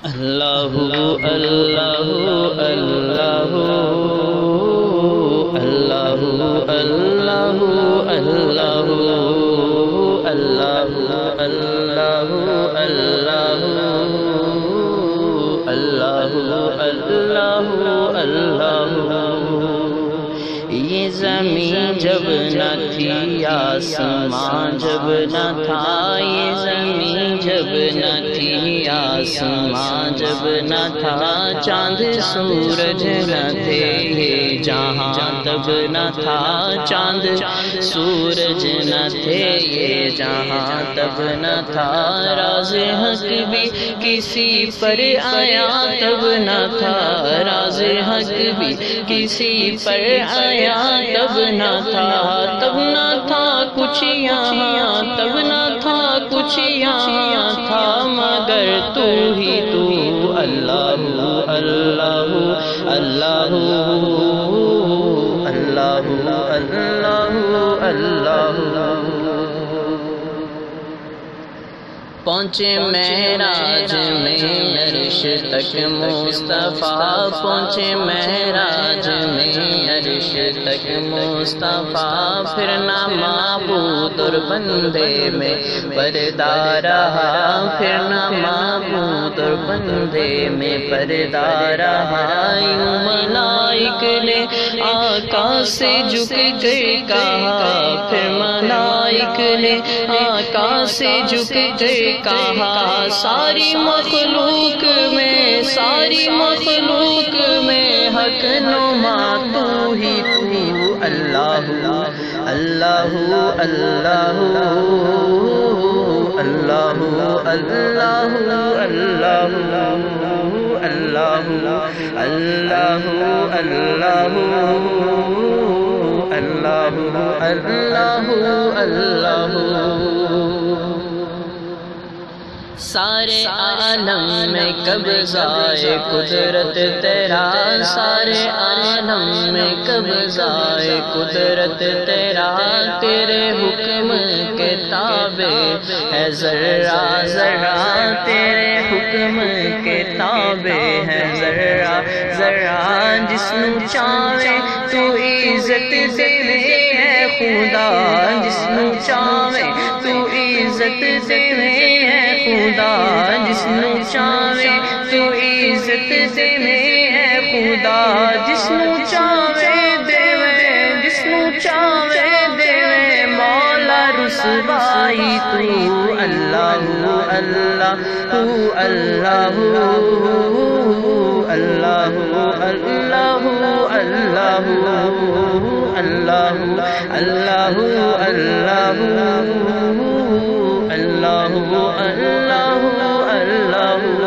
اللہ اللہ اللہ اللہ اللہ اللہ اللہ اللہ اللہ اللہ اللہ یہ زمین جب نہ تھی آسمان جب نہ تھا، یہ زمین جب نہ تھی آسمان جب نہ تھا، چاند سورج نہ تھے یہ جہاں تب نہ تھا، چاند سورج نہ تھے یہ جہاں تب نہ تھا، راز حق بھی کسی پر آیا تب نہ تھا، راز حق بھی کسی پر آیا تب نہ تھا، تب نہ تھا کچھ یہاں، تب نہ تھا کچھ یہاں تھا، مگر تو ہی تو اللہ اللہ اللہ اللہ اللہ اللہ۔ پہنچے معراج میں عرش تک مصطفیٰ، پہنچے معراج میں عرش تک مصطفیٰ، پھر نہ معبود اور بندے میں پردہ رہا، پھر نہ معبود اور بندے میں پردہ رہا، یوں ملائک نے آقا سے جھک کر کہا، پھر ملائک نے آقا سے جھک کر کہا، ساری مخلوق میں، ساری مخلوق میں حق نما تو ہی تو اللہ اللہ اللہ اللہ اللہ اللہ اللہ اللہ اللہ اللہ۔ سارے عالم میں قبضۂ قدرت تیرا، سارے عالم میں قبضۂ قدرت تیرا، تیرے حکم کے تابع ہے ذرہ ذرہ، تیرے حکم کے تابع ہے ذرہ ذرہ، جس نو چاہے تو عزت دے ہے خدا، جس نو چاہے تو عزت دے ہے خدا، جس نو چاہے تو عزت دے ہے خدا، جس نو چاہے دے، جس نو چاہے دے مولا رسوائی تو اللہ اللہ اللہ اللہ اللہ اللہ اللہ اللہ اللہ اللہ۔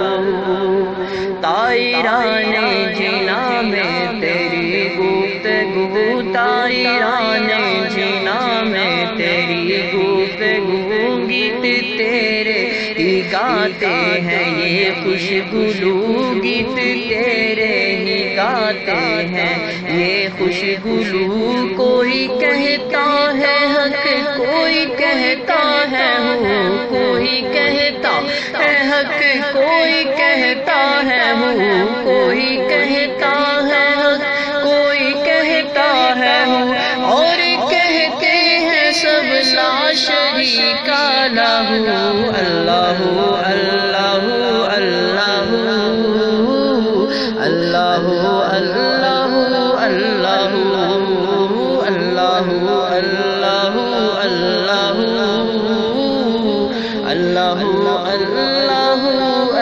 طائران جینا میں تیری گفتگو، طائران جینا میں تیری گفتگو، گیت تیرے ہی گاتے ہیں یہ خوشگلو، گیت تیرے ہی گاتے ہیں یہ خوشگلو، کوئی کہتا ہے حق کوئی کہتا ہے ہوں، کوئی کہتا ہے حق کوئی کہتا ہے ہوں، کوئی کہتا ہے حق کوئی کہتا ہے ہوں، اور کہتے ہیں سب لا شریک لہ، اللہ اللہ اللہ اللہ اللہ اللہ اللہ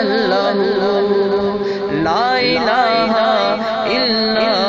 اللہ اللہ، لا الہ الا